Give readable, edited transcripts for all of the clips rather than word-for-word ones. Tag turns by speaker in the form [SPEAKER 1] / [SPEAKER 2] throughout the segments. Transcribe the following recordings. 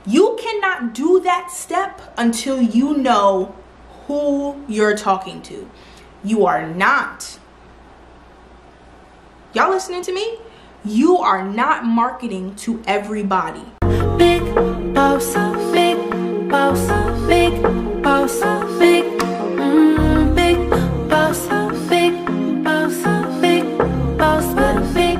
[SPEAKER 1] You cannot do that step until you know who you're talking to. You are not, y'all listening to me? You are not marketing to everybody.
[SPEAKER 2] Big boss, big boss, big boss, big, big boss, big boss, big boss, big,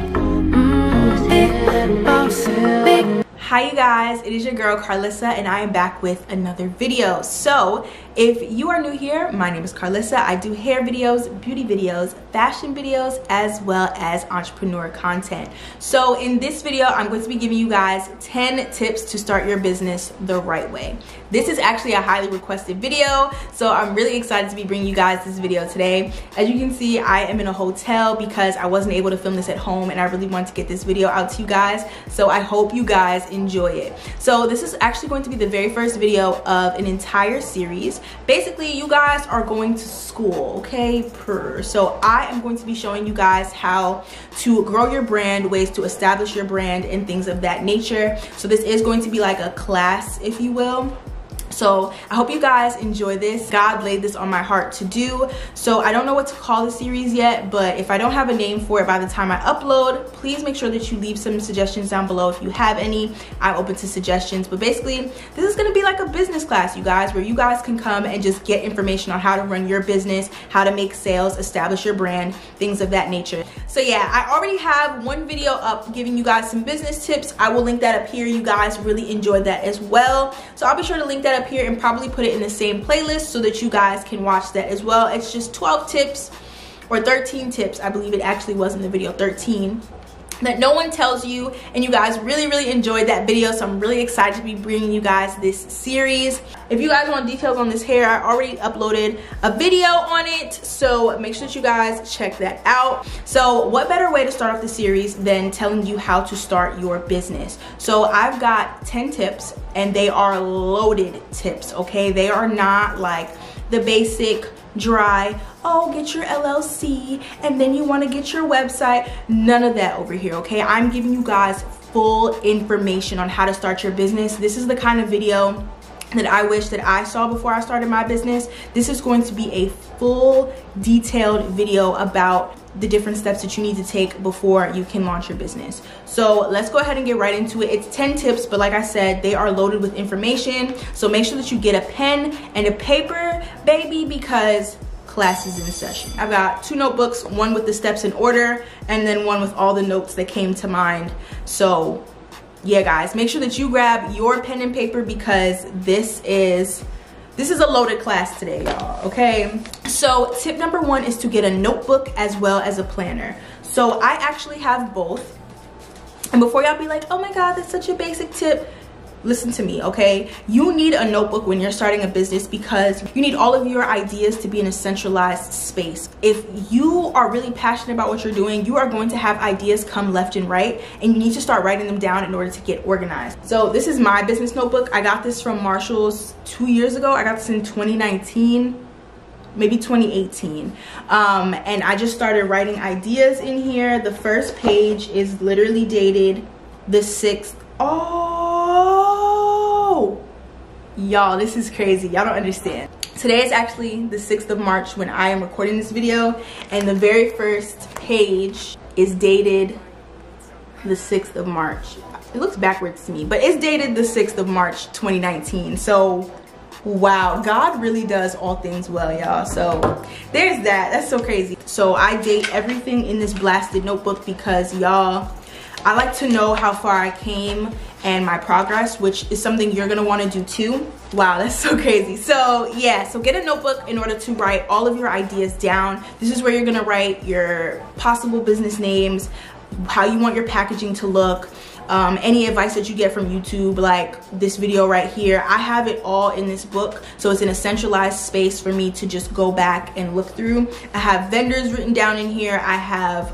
[SPEAKER 2] big boss, big.
[SPEAKER 1] Hi you guys, it is your girl Karlisa and I am back with another video. So if you are new here, my name is Karlisa. I do hair videos, beauty videos, fashion videos, as well as entrepreneur content. So in this video, I'm going to be giving you guys 10 tips to start your business the right way. This is actually a highly requested video, so I'm really excited to be bringing you guys this video today. As you can see, I am in a hotel because I wasn't able to film this at home and I really wanted to get this video out to you guys. So I hope you guys enjoy it. So this is actually going to be the very first video of an entire series. Basically, you guys are going to school, okay? So I am going to be showing you guys how to grow your brand, ways to establish your brand, and things of that nature. So this is going to be like a class, if you will. So I hope you guys enjoy this. God laid this on my heart to do. So I don't know what to call the series yet, but if I don't have a name for it by the time I upload, please make sure that you leave some suggestions down below if you have any. I'm open to suggestions. But basically, this is gonna be like a business class, you guys, where you guys can come and just get information on how to run your business, how to make sales, establish your brand, things of that nature. So yeah, I already have one video up giving you guys some business tips. I will link that up here. You guys really enjoyed that as well. So I'll be sure to link that up here and probably put it in the same playlist so that you guys can watch that as well. It's just 12 tips or 13 tips, I believe it actually was in the video, 13, that no one tells you, and you guys really enjoyed that video. So I'm really excited to be bringing you guys this series. If you guys want details on this hair, I already uploaded a video on it, so make sure that you guys check that out. So what better way to start off the series than telling you how to start your business? So I've got 10 tips and they are loaded tips, okay? They are not like the basic dry, oh, get your LLC and then you want to get your website. None of that over here, okay? I'm giving you guys full information on how to start your business. This is the kind of video that I wish that I saw before I started my business. This is going to be a full detailed video about the different steps that you need to take before you can launch your business. So let's go ahead and get right into it. It's 10 tips, but like I said, they are loaded with information. So make sure that you get a pen and a paper, baby, because class is in session. I've got 2 notebooks, one with the steps in order, and then one with all the notes that came to mind. So yeah, guys, make sure that you grab your pen and paper because this is a loaded class today, y'all, okay? So tip number 1 is to get a notebook as well as a planner. So I actually have both. And before y'all be like, oh my God, that's such a basic tip, listen to me, okay? You need a notebook when you're starting a business because you need all of your ideas to be in a centralized space. If you are really passionate about what you're doing, you are going to have ideas come left and right, and you need to start writing them down in order to get organized. So this is my business notebook. I got this from Marshall's 2 years ago. I got this in 2019. Maybe 2018, and I just started writing ideas in here. The first page is literally dated the 6th. Oh, y'all, this is crazy. Y'all don't understand. Today is actually the 6th of March when I am recording this video, and the very first page is dated the 6th of March. It looks backwards to me, but it's dated the 6th of March 2019. So wow, God really does all things well, y'all. So there's that. That's so crazy. So I date everything in this blasted notebook because, y'all, I like to know how far I came and my progress, which is something you're gonna want to do too. Wow, that's so crazy. So yeah, so get a notebook in order to write all of your ideas down. This is where you're gonna write your possible business names, how you want your packaging to look, any advice that you get from YouTube, like this video right here. I have it all in this book, so it's in a centralized space for me to just go back and look through. I have vendors written down in here. I have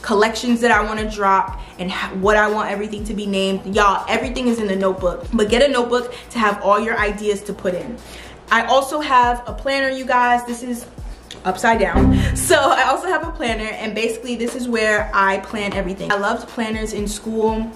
[SPEAKER 1] collections that I want to drop and what I want everything to be named. Y'all, everything is in the notebook, but get a notebook to have all your ideas to put in. I also have a planner, you guys. This is upside down. So I also have a planner, and basically this is where I plan everything. I loved planners in school.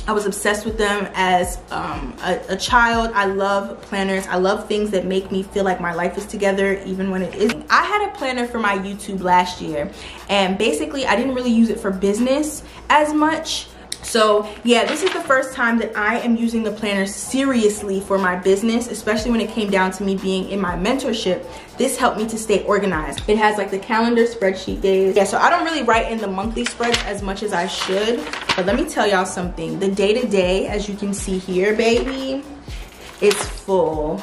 [SPEAKER 1] I was obsessed with them as a child. I love planners. I love things that make me feel like my life is together even when it isn't. I had a planner for my YouTube last year, and basically I didn't really use it for business as much. So yeah, this is the first time that I am using the planner seriously for my business, especially when it came down to me being in my mentorship. This helped me to stay organized. It has like the calendar, spreadsheet days. Yeah, so I don't really write in the monthly spreads as much as I should, but let me tell y'all something. The day-to-day, as you can see here, baby, it's full.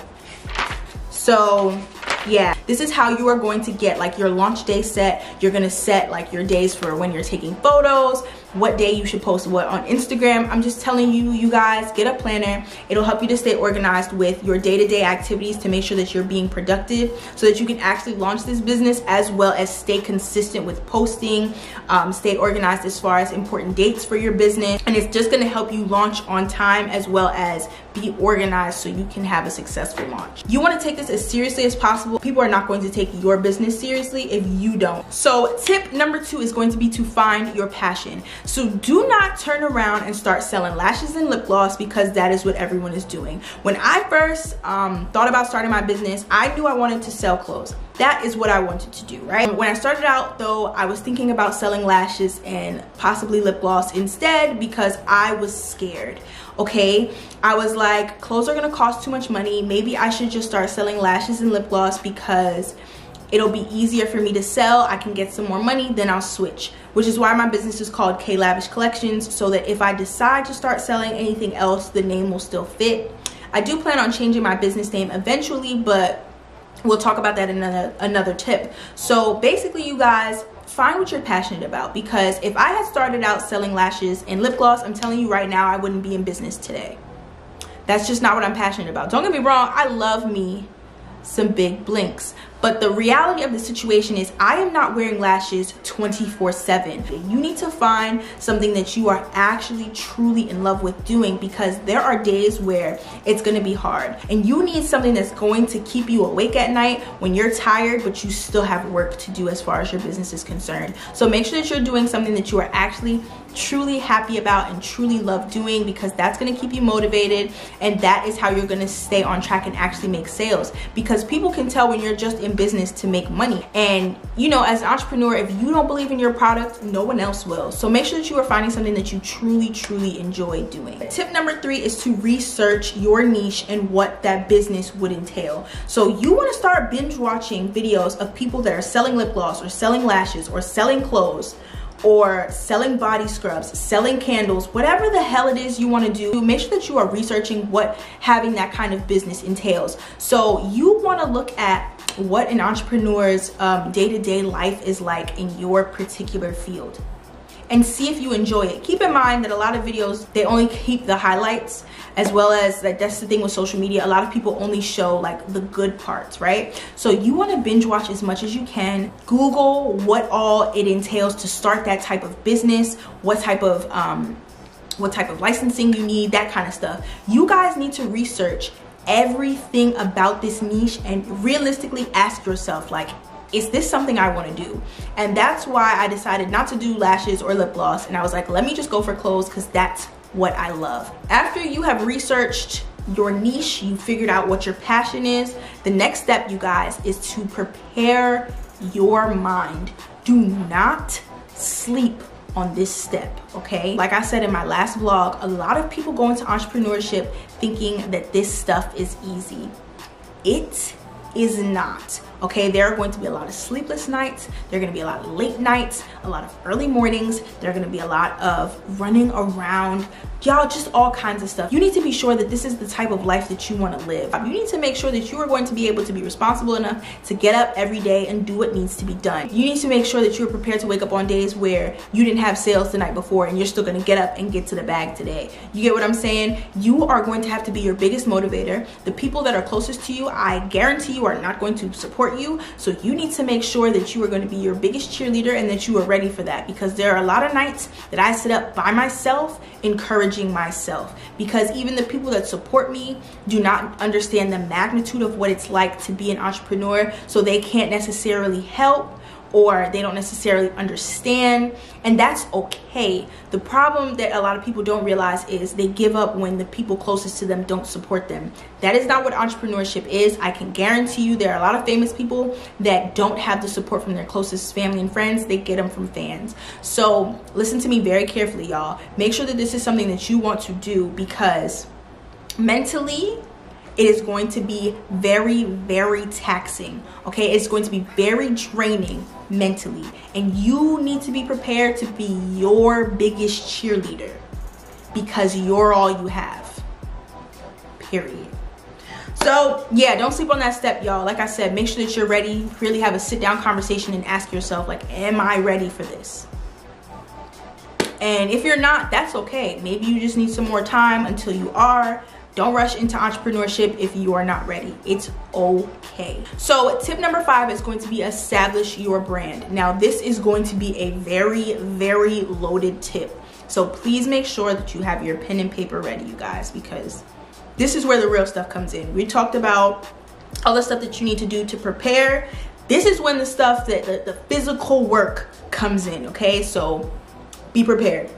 [SPEAKER 1] So yeah, this is how you are going to get like your launch day set. You're gonna set like your days for when you're taking photos, what day you should post what on Instagram. I'm just telling you, you guys, get a planner. It'll help you to stay organized with your day-to-day activities to make sure that you're being productive so that you can actually launch this business, as well as stay consistent with posting, stay organized as far as important dates for your business. And it's just gonna help you launch on time as well as be organized so you can have a successful launch. You wanna take this as seriously as possible. People are not going to take your business seriously if you don't. So tip number 2 is going to be to find your passion. So do not turn around and start selling lashes and lip gloss because that is what everyone is doing. When I first thought about starting my business, I knew I wanted to sell clothes. That is what I wanted to do, right? When I started out though, I was thinking about selling lashes and possibly lip gloss instead because I was scared, okay? I was like, clothes are gonna cost too much money. Maybe I should just start selling lashes and lip gloss because it'll be easier for me to sell. I can get some more money, then I'll switch. Which is why my business is called K Lavish Collections, so that if I decide to start selling anything else, the name will still fit. I do plan on changing my business name eventually, but we'll talk about that in another tip. So basically, you guys, find what you're passionate about, because if I had started out selling lashes and lip gloss, I'm telling you right now, I wouldn't be in business today. That's just not what I'm passionate about. Don't get me wrong, I love me some big blinks, but the reality of the situation is I am not wearing lashes 24/7. You need to find something that you are actually truly in love with doing, because there are days where it's going to be hard, and you need something that's going to keep you awake at night when you're tired but you still have work to do as far as your business is concerned. So make sure that you're doing something that you are actually truly happy about and truly love doing, because that's going to keep you motivated, and that is how you're going to stay on track and actually make sales, because people can tell when you're just in business to make money. And you know, as an entrepreneur, if you don't believe in your product, no one else will. So make sure that you are finding something that you truly enjoy doing. Tip number 3 is to research your niche and what that business would entail. So you want to start binge watching videos of people that are selling lip gloss or selling lashes or selling clothes or selling body scrubs, selling candles, whatever the hell it is you want to do. Make sure that you are researching what having that kind of business entails. So you want to look at what an entrepreneur's day-to-day life is like in your particular field, and see if you enjoy it. Keep in mind that a lot of videos, they only keep the highlights, as well as, like, that's the thing with social media, a lot of people only show like the good parts, right? So you want to binge watch as much as you can. Google what all it entails to start that type of business, what type of licensing you need, that kind of stuff. You guys need to research everything about this niche and realistically ask yourself, like, is this something I want to do? And that's why I decided not to do lashes or lip gloss, and I was like, let me just go for clothes, because that's what I love. After you have researched your niche, you figured out what your passion is, the next step, you guys, is to prepare your mind. Do not sleep on this step, okay? Like I said in my last vlog, a lot of people go into entrepreneurship thinking that this stuff is easy. It is not, okay? There are going to be a lot of sleepless nights, there are going to be a lot of late nights, a lot of early mornings, there are going to be a lot of running around, y'all, just all kinds of stuff. You need to be sure that this is the type of life that you want to live. You need to make sure that you are going to be able to be responsible enough to get up every day and do what needs to be done. You need to make sure that you're prepared to wake up on days where you didn't have sales the night before and you're still going to get up and get to the bag today. You get what I'm saying? You are going to have to be your biggest motivator. The people that are closest to you, I guarantee you, are not going to support you. So you need to make sure that you are going to be your biggest cheerleader and that you are ready for that, because there are a lot of nights that I sit up by myself encouraging myself, because even the people that support me do not understand the magnitude of what it's like to be an entrepreneur, so they can't necessarily help or they don't necessarily understand, and that's okay. The problem that a lot of people don't realize is they give up when the people closest to them don't support them. That is not what entrepreneurship is. I can guarantee you there are a lot of famous people that don't have the support from their closest family and friends. They get them from fans. So listen to me very carefully, y'all. Make sure that this is something that you want to do, because mentally it is going to be very, very taxing, okay? It's going to be very draining mentally, and you need to be prepared to be your biggest cheerleader, because you're all you have, period. So yeah, don't sleep on that step, y'all. Like I said, make sure that you're ready. Really have a sit down conversation and ask yourself, like, am I ready for this? And if you're not, that's okay. Maybe you just need some more time until you are. Don't rush into entrepreneurship if you are not ready. It's okay. So tip number 5 is going to be establish your brand. Now this is going to be a very, very loaded tip. So please make sure that you have your pen and paper ready, you guys, because this is where the real stuff comes in. We talked about all the stuff that you need to do to prepare. This is when the stuff that the physical work comes in, okay? So be prepared.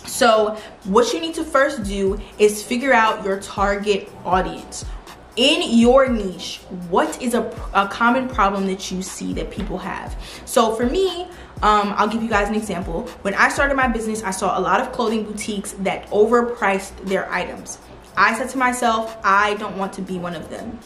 [SPEAKER 1] So what you need to first do is figure out your target audience. In your niche, what is a common problem that you see that people have? So for me, I'll give you guys an example. When I started my business, I saw a lot of clothing boutiques that overpriced their items. I said to myself, I don't want to be one of them,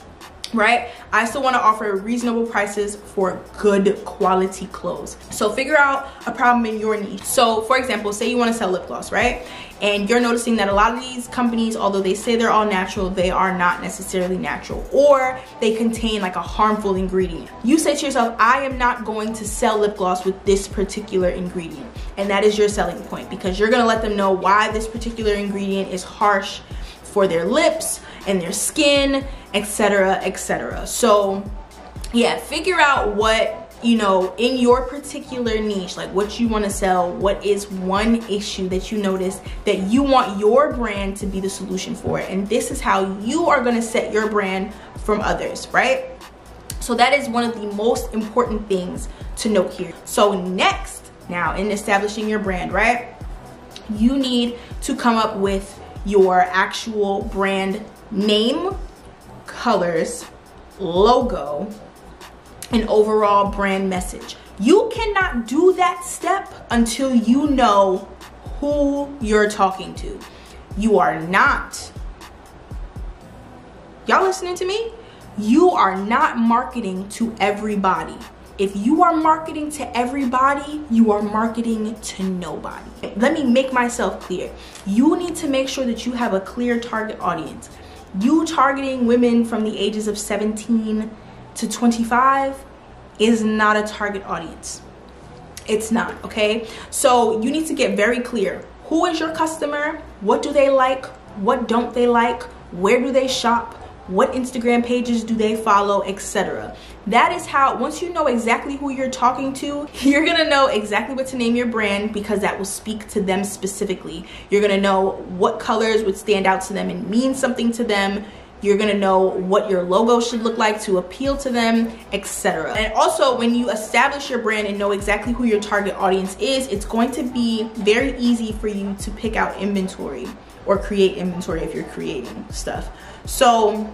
[SPEAKER 1] right? I still want to offer reasonable prices for good quality clothes. So figure out a problem in your niche. So for example, say you want to sell lip gloss, right? And you're noticing that a lot of these companies, although they say they're all natural, they are not necessarily natural, or they contain like a harmful ingredient. You say to yourself, I am not going to sell lip gloss with this particular ingredient. And that is your selling point, because you're going to let them know why this particular ingredient is harsh for their lips and their skin, etc., etc. So yeah, figure out what, you know, in your particular niche, like what you want to sell, what is one issue that you notice that you want your brand to be the solution for, and this is how you are going to set your brand from others, right? So that is one of the most important things to note here. So next, now in establishing your brand, right, you need to come up with your actual brand name, colors, logo, and overall brand message. You cannot do that step until you know who you're talking to. You are not, y'all listening to me? You are not marketing to everybody. If you are marketing to everybody, you are marketing to nobody. Let me make myself clear. You need to make sure that you have a clear target audience. You targeting women from the ages of 17 to 25 is not a target audience. It's not, okay? So you need to get very clear. Who is your customer? What do they like? What don't they like? Where do they shop? What Instagram pages do they follow, etc. That is how, once you know exactly who you're talking to, you're gonna know exactly what to name your brand, because that will speak to them specifically. You're gonna know what colors would stand out to them and mean something to them. You're gonna know what your logo should look like to appeal to them, etc. And also, when you establish your brand and know exactly who your target audience is, it's going to be very easy for you to pick out inventory or create inventory if you're creating stuff. So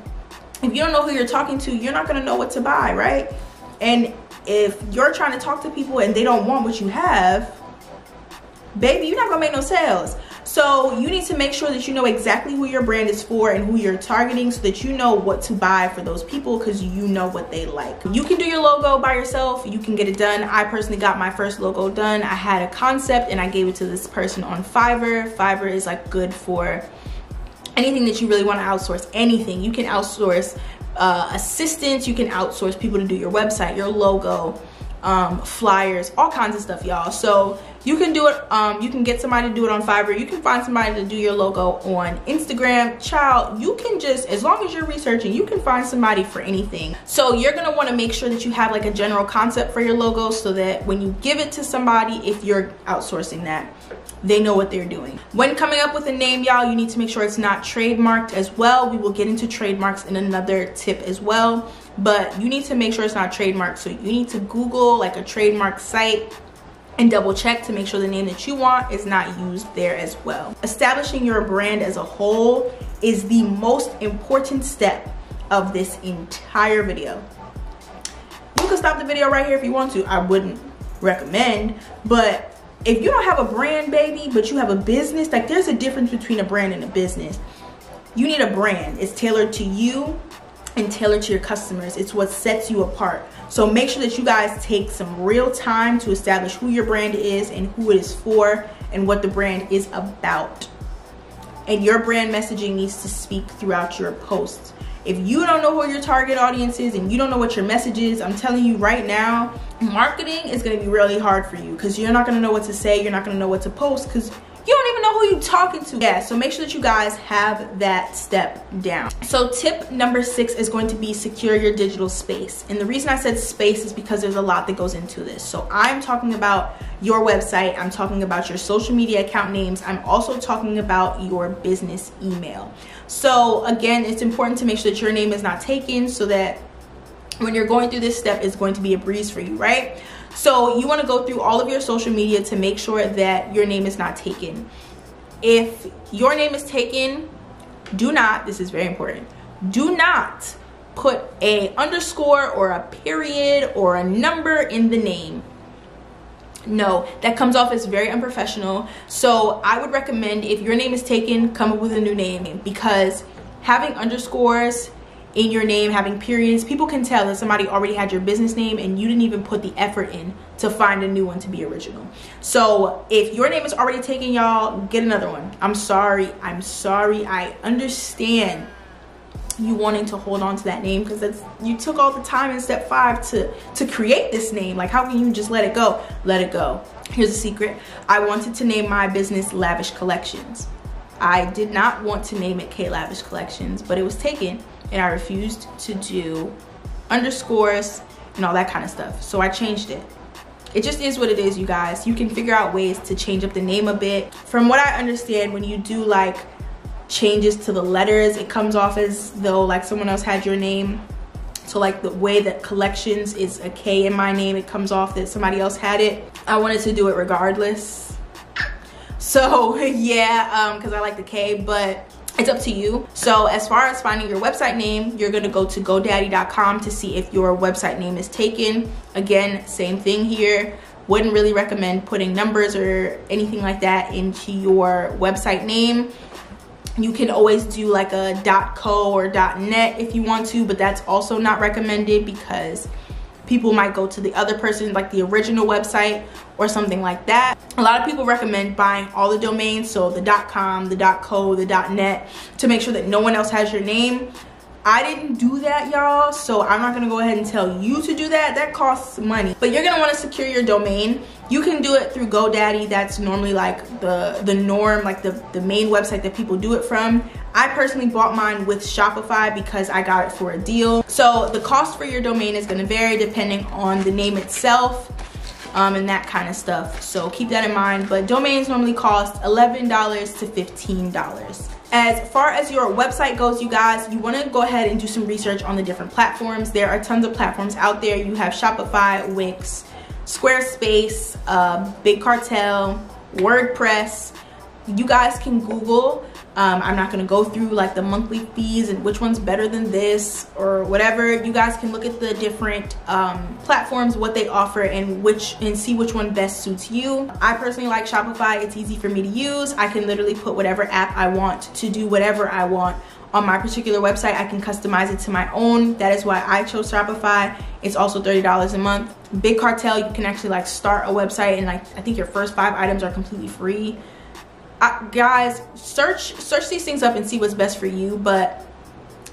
[SPEAKER 1] if you don't know who you're talking to, you're not gonna know what to buy, right? And if you're trying to talk to people and they don't want what you have, baby, you're not gonna make no sales. So you need to make sure that you know exactly who your brand is for and who you're targeting, so that you know what to buy for those people, because you know what they like. You can do your logo by yourself. You can get it done. I personally got my first logo done. I had a concept and I gave it to this person on Fiverr. Fiverr is like good for anything that you really want to outsource. Anything. You can outsource assistants. You can outsource people to do your website, your logo, flyers, all kinds of stuff, y'all. So you can do it. You can get somebody to do it on Fiverr. You can find somebody to do your logo on Instagram. Child, you can just, as long as you're researching, you can find somebody for anything. So you're gonna want to make sure that you have like a general concept for your logo, so that when you give it to somebody, if you're outsourcing that, they know what they're doing. When coming up with a name, y'all, you need to make sure it's not trademarked as well. We will get into trademarks in another tip as well, but you need to make sure it's not trademarked. So you need to Google like a trademark site and double check to make sure the name that you want is not used there as well. Establishing your brand as a whole is the most important step of this entire video. You can stop the video right here if you want to. I wouldn't recommend, but if you don't have a brand, baby, but you have a business, like there's a difference between a brand and a business. You need a brand. It's tailored to you and tailored to your customers. It's what sets you apart. So make sure that you guys take some real time to establish who your brand is and who it is for and what the brand is about. And your brand messaging needs to speak throughout your posts. If you don't know who your target audience is and you don't know what your message is, I'm telling you right now, marketing is going to be really hard for you because you're not going to know what to say. You're not going to know what to post because you don't even know who you're talking to. Yeah, so make sure that you guys have that step down. So tip number 6 is going to be secure your digital space. And the reason I said space is because there's a lot that goes into this. So I'm talking about your website. I'm talking about your social media account names. I'm also talking about your business email. So again, it's important to make sure that your name is not taken so that when you're going through this step, it's going to be a breeze for you, right? So you want to go through all of your social media to make sure that your name is not taken. If your name is taken, do not, this is very important, do not put a underscore or a period or a number in the name. No, that comes off as very unprofessional. So I would recommend, if your name is taken, come up with a new name, because having underscores in your name, having periods, people can tell that somebody already had your business name and you didn't even put the effort in to find a new one to be original. So if your name is already taken, y'all, get another one. I'm sorry. I understand you wanting to hold on to that name because you took all the time in step 5 to create this name. Like, how can you just let it go? Let it go. Here's a secret. I wanted to name my business Lavish Collections. I did not want to name it K Lavish Collections, but it was taken and I refused to do underscores and all that kind of stuff. So I changed it. It just is what it is, you guys. You can figure out ways to change up the name a bit. From what I understand, when you do like changes to the letters, it comes off as though like someone else had your name. So like the way that collections is a K in my name, it comes off that somebody else had it. I wanted to do it regardless. So yeah, because I like the K, but it's up to you. So as far as finding your website name, you're gonna go to GoDaddy.com to see if your website name is taken. Again, same thing here. Wouldn't really recommend putting numbers or anything like that into your website name. You can always do like a .co or .net if you want to, but that's also not recommended because people might go to the other person, like the original website or something like that. A lot of people recommend buying all the domains, so the .com, the .co, the .net, to make sure that no one else has your name. I didn't do that, y'all, so I'm not gonna go ahead and tell you to do that. That costs money. But you're gonna wanna secure your domain. You can do it through GoDaddy. That's normally like the norm, like the main website that people do it from. I personally bought mine with Shopify because I got it for a deal. So the cost for your domain is gonna vary depending on the name itself and that kind of stuff. So keep that in mind, but domains normally cost $11 to $15. As far as your website goes, you guys, you want to go ahead and do some research on the different platforms. There are tons of platforms out there. You have Shopify, Wix, Squarespace, Big Cartel, WordPress. You guys can Google. I'm not going to go through like the monthly fees and which one's better than this or whatever. You guys can look at the different platforms, what they offer, and see which one best suits you. I personally like Shopify. It's easy for me to use. I can literally put whatever app I want to do whatever I want on my particular website. I can customize it to my own. That is why I chose Shopify. It's also $30 a month. Big Cartel, you can actually like start a website and like I think your first 5 items are completely free. Guys, search these things up and see what's best for you, but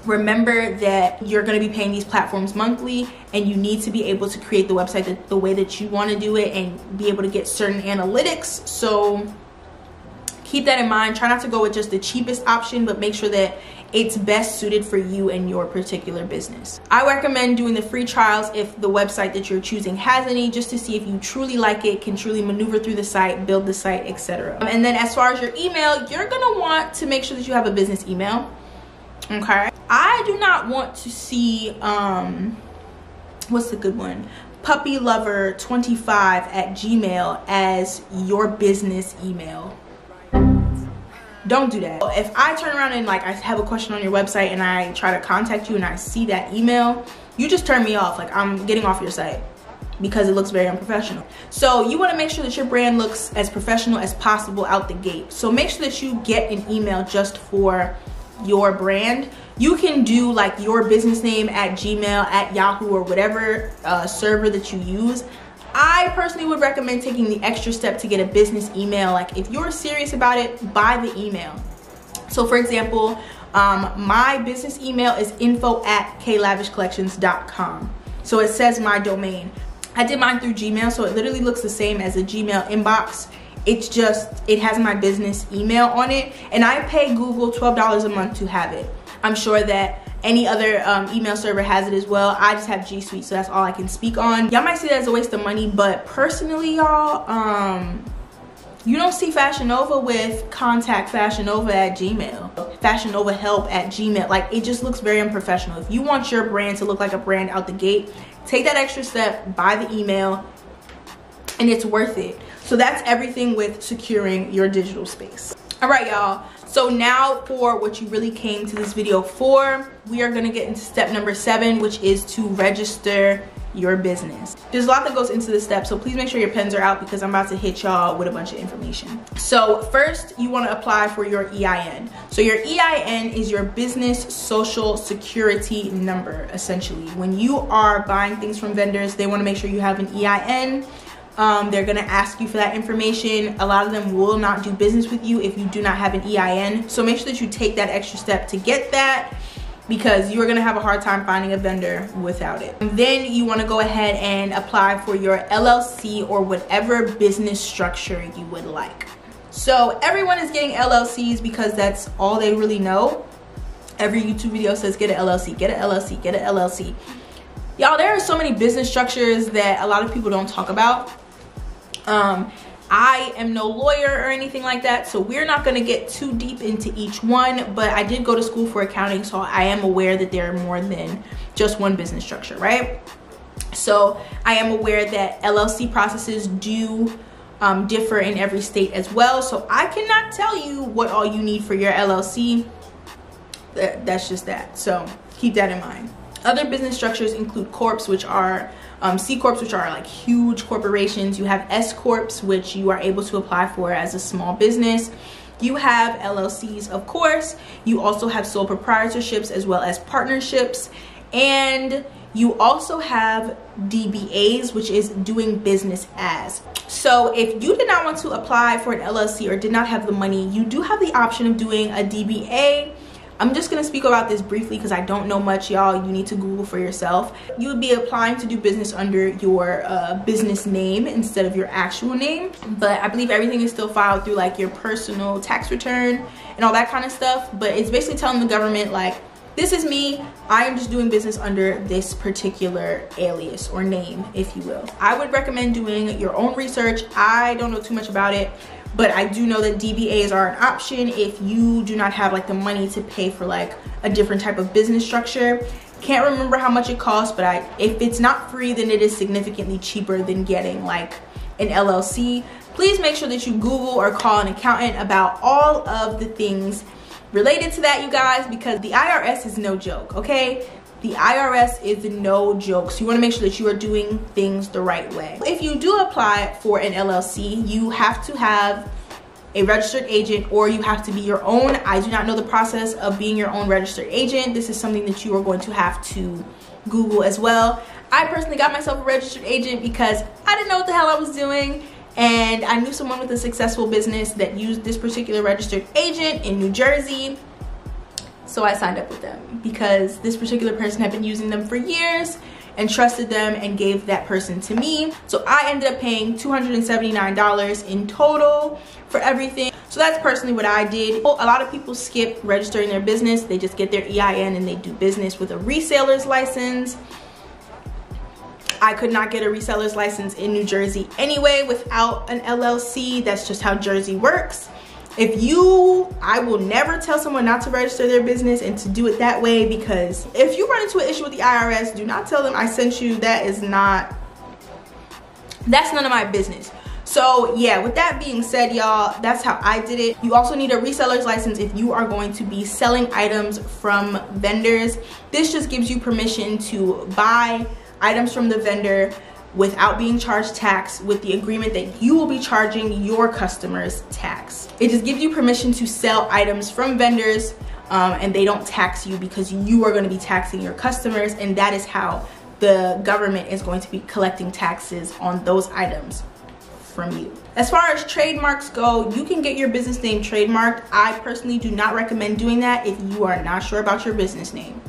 [SPEAKER 1] remember that you're going to be paying these platforms monthly and you need to be able to create the website the way that you want to do it and be able to get certain analytics. So keep that in mind. Try not to go with just the cheapest option, but make sure that it's best suited for you and your particular business. I recommend doing the free trials if the website that you're choosing has any, just to see if you truly like it, can truly maneuver through the site, build the site, etc. And then as far as your email, you're gonna want to make sure that you have a business email. Okay, I do not want to see what's the good one, puppylover25@gmail as your business email. Don't do that. If I turn around and like I have a question on your website and I try to contact you and I see that email, you just turn me off. Like, I'm getting off your site because it looks very unprofessional. So you want to make sure that your brand looks as professional as possible out the gate. So make sure that you get an email just for your brand. You can do like your business name at Gmail, at Yahoo, or whatever server that you use. I personally would recommend taking the extra step to get a business email. Like, if you're serious about it, buy the email. So for example, my business email is info@klavishcollections.com. So it says my domain. I did mine through Gmail, so it literally looks the same as a Gmail inbox. It's just, it has my business email on it, and I pay Google $12 a month to have it. I'm sure that any other email server has it as well. I just have G Suite, so that's all I can speak on. Y'all might see that as a waste of money, but personally, y'all, you don't see Fashion Nova with contact Fashion Nova at Gmail, Fashion Nova help at Gmail. Like, it just looks very unprofessional. If you want your brand to look like a brand out the gate, take that extra step, buy the email, and it's worth it. So that's everything with securing your digital space. All right, y'all. So now for what you really came to this video for, we are gonna get into step number 7, which is to register your business. There's a lot that goes into this step, so please make sure your pens are out because I'm about to hit y'all with a bunch of information. So first, you wanna apply for your EIN. So your EIN is your business social security number, essentially. When you are buying things from vendors, they wanna make sure you have an EIN. They're gonna ask you for that information. A lot of them will not do business with you if you do not have an EIN. So make sure that you take that extra step to get that, because you're gonna have a hard time finding a vendor without it. And then you wanna go ahead and apply for your LLC or whatever business structure you would like. So everyone is getting LLCs because that's all they really know. Every YouTube video says get an LLC, get an LLC, get an LLC. Y'all, there are so many business structures that a lot of people don't talk about. I am no lawyer or anything like that, so we're not gonna get too deep into each one, but I did go to school for accounting, so I am aware that there are more than just one business structure, right? So I am aware that LLC processes do differ in every state as well, so I cannot tell you what all you need for your LLC. That's just that, so keep that in mind. Other business structures include corps, which are C corps, which are like huge corporations. You have S corps, which you are able to apply for as a small business. You have LLCs, of course. You also have sole proprietorships as well as partnerships. And you also have DBAs, which is doing business as. So if you did not want to apply for an LLC or did not have the money, you do have the option of doing a DBA. I'm just gonna speak about this briefly because I don't know much, y'all. You need to Google for yourself. You would be applying to do business under your business name instead of your actual name. But I believe everything is still filed through like your personal tax return and all that kind of stuff. But it's basically telling the government like, this is me, I am just doing business under this particular alias or name, if you will. I would recommend doing your own research. I don't know too much about it, but I do know that DBAs are an option if you do not have like the money to pay for like a different type of business structure. Can't remember how much it costs, but if it's not free, then it is significantly cheaper than getting like an LLC. Please make sure that you Google or call an accountant about all of the things related to that, you guys, because the IRS is no joke, okay? The IRS is no joke, so you want to make sure that you are doing things the right way. If you do apply for an LLC, you have to have a registered agent or you have to be your own. I do not know the process of being your own registered agent. This is something that you are going to have to Google as well. I personally got myself a registered agent because I didn't know what the hell I was doing, and I knew someone with a successful business that used this particular registered agent in New Jersey. So I signed up with them because this particular person had been using them for years and trusted them and gave that person to me. So I ended up paying $279 in total for everything. So that's personally what I did. A lot of people skip registering their business. They just get their EIN and they do business with a reseller's license. I could not get a reseller's license in New Jersey anyway without an LLC. That's just how Jersey works. I will never tell someone not to register their business and to do it that way, because if you run into an issue with the IRS, do not tell them I sent you. That's none of my business. So yeah, with that being said, y'all, that's how I did it. You also need a reseller's license if you are going to be selling items from vendors. This just gives you permission to buy items from the vendor without being charged tax, with the agreement that you will be charging your customers tax. It just gives you permission to sell items from vendors and they don't tax you, because you are going to be taxing your customers, and that is how the government is going to be collecting taxes on those items from you. As far as trademarks go, you can get your business name trademarked. I personally do not recommend doing that if you are not sure about your business name.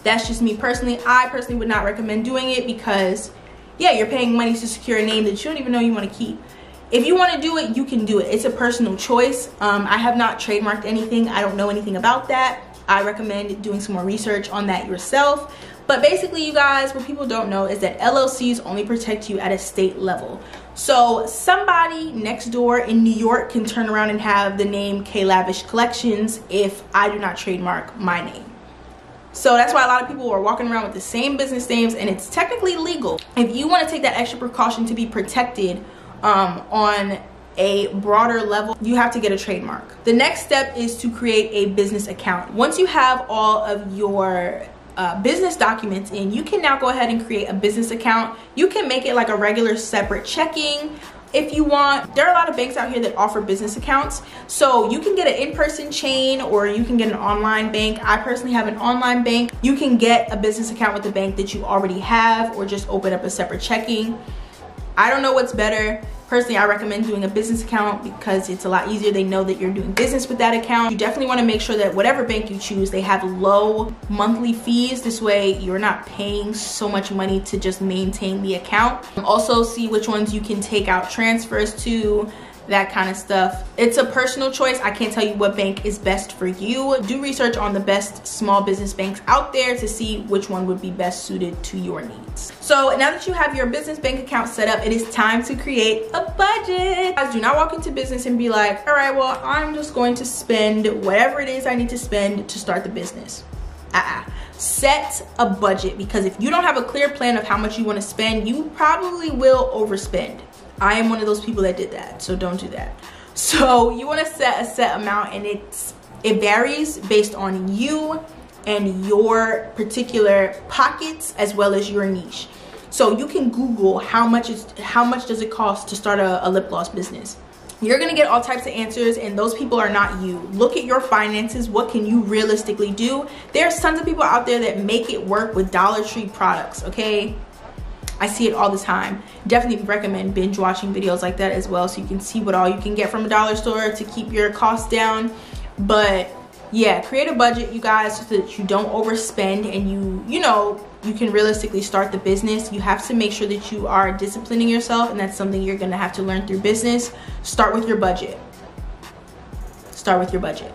[SPEAKER 1] That's just me personally. I personally would not recommend doing it, because yeah, you're paying money to secure a name that you don't even know you want to keep. If you want to do it, you can do it. It's a personal choice. I have not trademarked anything. I don't know anything about that. I recommend doing some more research on that yourself. But basically, you guys, what people don't know is that LLCs only protect you at a state level. So somebody next door in New York can turn around and have the name K Lavish Collections if I do not trademark my name. So that's why a lot of people are walking around with the same business names, and it's technically legal. If you want to take that extra precaution to be protected on a broader level, you have to get a trademark. The next step is to create a business account. Once you have all of your business documents in, you can now go ahead and create a business account. You can make it like a regular separate checking if you want. There are a lot of banks out here that offer business accounts, so you can get an in-person chain or you can get an online bank. I personally have an online bank. You can get a business account with the bank that you already have, or just open up a separate checking. I don't know what's better. Personally, I recommend doing a business account because it's a lot easier. They know that you're doing business with that account. You definitely want to make sure that whatever bank you choose, they have low monthly fees. This way you're not paying so much money to just maintain the account. Also, see which ones you can take out transfers to, that kind of stuff. It's a personal choice. I can't tell you what bank is best for you. Do research on the best small business banks out there to see which one would be best suited to your needs. So now that you have your business bank account set up, it is time to create a budget. Guys, do not walk into business and be like, all right, well, I'm just going to spend whatever it is I need to spend to start the business. Set a budget, because if you don't have a clear plan of how much you want to spend, you probably will overspend. I am one of those people that did that, so don't do that. So you want to set a set amount, and it varies based on you and your particular pockets as well as your niche. So you can Google how much does it cost to start a lip gloss business. You're gonna get all types of answers, and those people are not you. Look at your finances. What can you realistically do? There's tons of people out there that make it work with Dollar Tree products, okay? I see it all the time. Definitely recommend binge watching videos like that as well, so you can see what all you can get from a dollar store to keep your costs down. But yeah, create a budget, you guys, so that you don't overspend and you can realistically start the business. You have to make sure that you are disciplining yourself, and that's something you're gonna have to learn through business. Start with your budget. Start with your budget.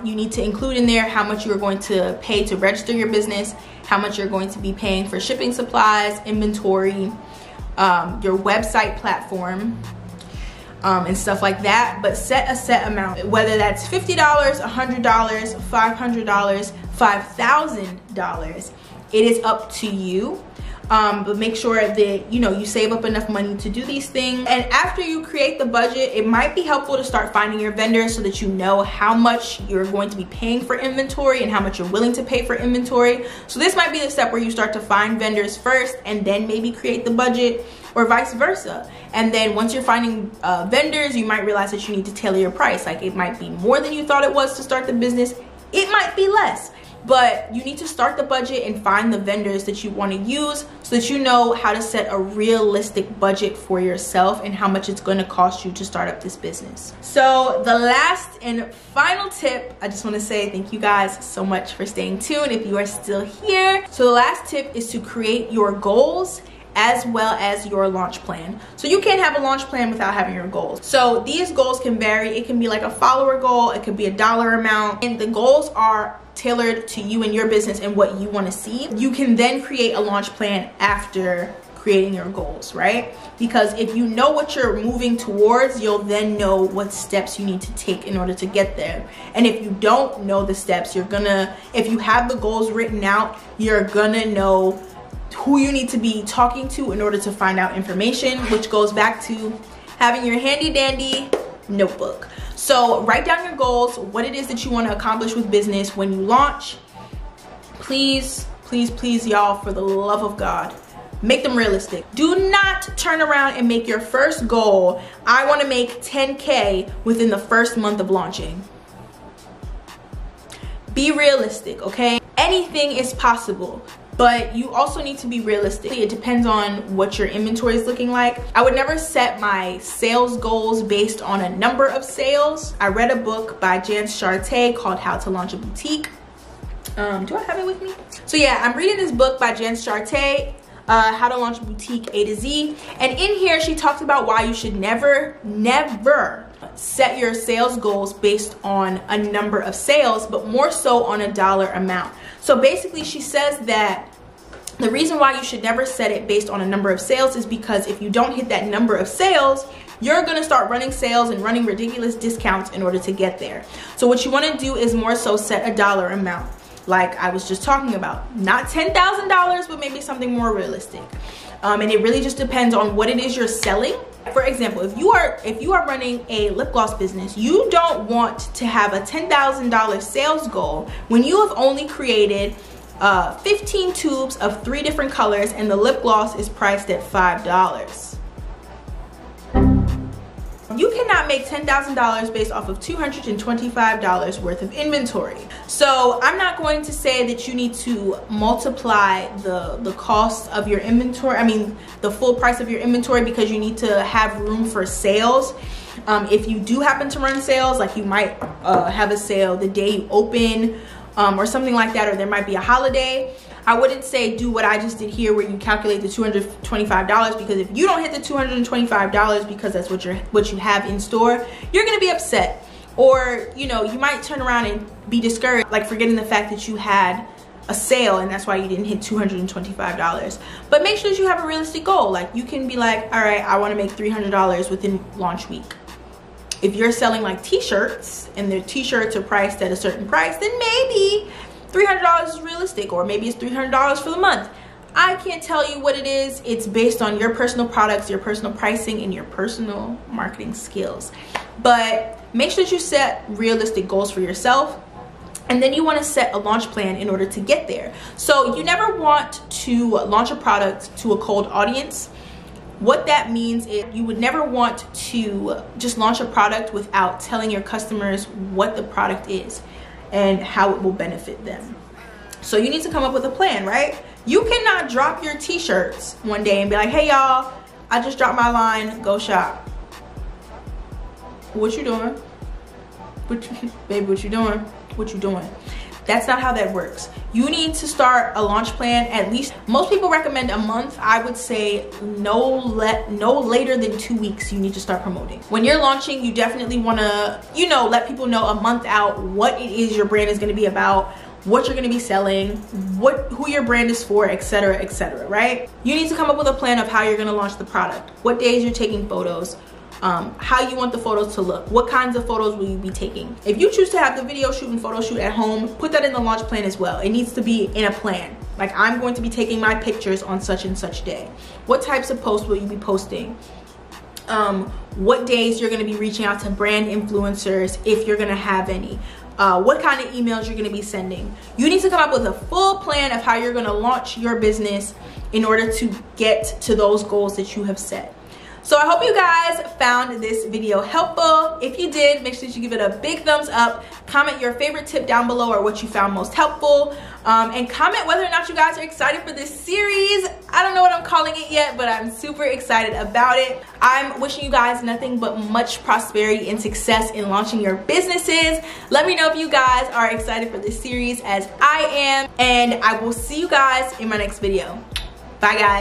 [SPEAKER 1] You need to include in there how much you're going to pay to register your business, how much you're going to be paying for shipping supplies, inventory, your website platform, and stuff like that. But set a set amount, whether that's $50, $100, $500, $5,000. It is up to you. But make sure that you save up enough money to do these things. And after you create the budget, it might be helpful to start finding your vendors so that you know how much you're going to be paying for inventory and how much you're willing to pay for inventory. So this might be the step where you start to find vendors first and then maybe create the budget, or vice versa. And then once you're finding vendors, you might realize that you need to tailor your price. Like, it might be more than you thought it was to start the business. It might be less. But you need to start the budget and find the vendors that you want to use so that you know how to set a realistic budget for yourself and how much it's going to cost you to start up this business. So the last and final tip, I just want to say thank you guys so much for staying tuned if you are still here. So the last tip is to create your goals as well as your launch plan. So you can't have a launch plan without having your goals. So these goals can vary. It can be like a follower goal, it could be a dollar amount, and the goals are tailored to you and your business and what you want to see. You can then create a launch plan after creating your goals, right? Because if you know what you're moving towards, you'll then know what steps you need to take in order to get there. And if you don't know the steps, if you have the goals written out, you're gonna know who you need to be talking to in order to find out information, which goes back to having your handy dandy notebook. So write down your goals, what it is that you want to accomplish with business when you launch. Please, please, please, y'all, for the love of God, make them realistic. Do not turn around and make your first goal, I want to make 10K within the first month of launching. Be realistic, okay? Anything is possible, but you also need to be realistic. It depends on what your inventory is looking like. I would never set my sales goals based on a number of sales. I read a book by Jan Charté called How to Launch a Boutique. Do I have it with me? So yeah, I'm reading this book by Jan Charté, How to Launch a Boutique A to Z. And in here, she talks about why you should never set your sales goals based on a number of sales, but more so on a dollar amount. So basically, she says that the reason why you should never set it based on a number of sales is because if you don't hit that number of sales, you're gonna start running sales and running ridiculous discounts in order to get there. So what you wanna do is more so set a dollar amount, like I was just talking about. Not $10,000, but maybe something more realistic. And it really just depends on what it is you're selling. For example, if you are running a lip gloss business, you don't want to have a $10,000 sales goal when you have only created 15 tubes of 3 different colors and the lip gloss is priced at $5. You cannot make $10,000 based off of $225 worth of inventory. So I'm not going to say that you need to multiply the cost of your inventory, I mean the full price of your inventory, because you need to have room for sales. If you do happen to run sales, like you might have a sale the day you open or something like that, or there might be a holiday, I wouldn't say do what I just did here where you calculate the $225, because if you don't hit the $225 because that's what you have in store, you're gonna be upset. Or, you know, you might turn around and be discouraged, like forgetting the fact that you had a sale and that's why you didn't hit $225. But make sure that you have a realistic goal. Like you can be like, all right, I wanna make $300 within launch week. If you're selling like t-shirts and the t-shirts are priced at a certain price, then maybe $300 is realistic, or maybe it's $300 for the month. I can't tell you what it is. It's based on your personal products, your personal pricing, and your personal marketing skills. But make sure that you set realistic goals for yourself, and then you want to set a launch plan in order to get there. So you never want to launch a product to a cold audience. What that means is you would never want to just launch a product without telling your customers what the product is and how it will benefit them. So you need to come up with a plan, right? You cannot drop your t-shirts one day and be like, hey y'all, I just dropped my line, go shop. What you doing? Baby, what you doing? What you doing? That's not how that works. You need to start a launch plan at least, most people recommend a month. I would say no later than 2 weeks you need to start promoting. When you're launching, you definitely wanna, you know, let people know a month out what it is your brand is gonna be about, what you're gonna be selling, who your brand is for, etc., right? You need to come up with a plan of how you're gonna launch the product, what days you're taking photos, how you want the photos to look, what kinds of photos will you be taking. If you choose to have the video shoot and photo shoot at home, put that in the launch plan as well. It needs to be in a plan. Like, I'm going to be taking my pictures on such and such day. What types of posts will you be posting? What days you're going to be reaching out to brand influencers, if you're going to have any. What kind of emails you're going to be sending. You need to come up with a full plan of how you're going to launch your business in order to get to those goals that you have set. So I hope you guys found this video helpful. If you did, make sure that you give it a big thumbs up. Comment your favorite tip down below or what you found most helpful. And comment whether or not you guys are excited for this series. I don't know what I'm calling it yet, but I'm super excited about it. I'm wishing you guys nothing but much prosperity and success in launching your businesses. Let me know if you guys are excited for this series as I am. And I will see you guys in my next video. Bye guys.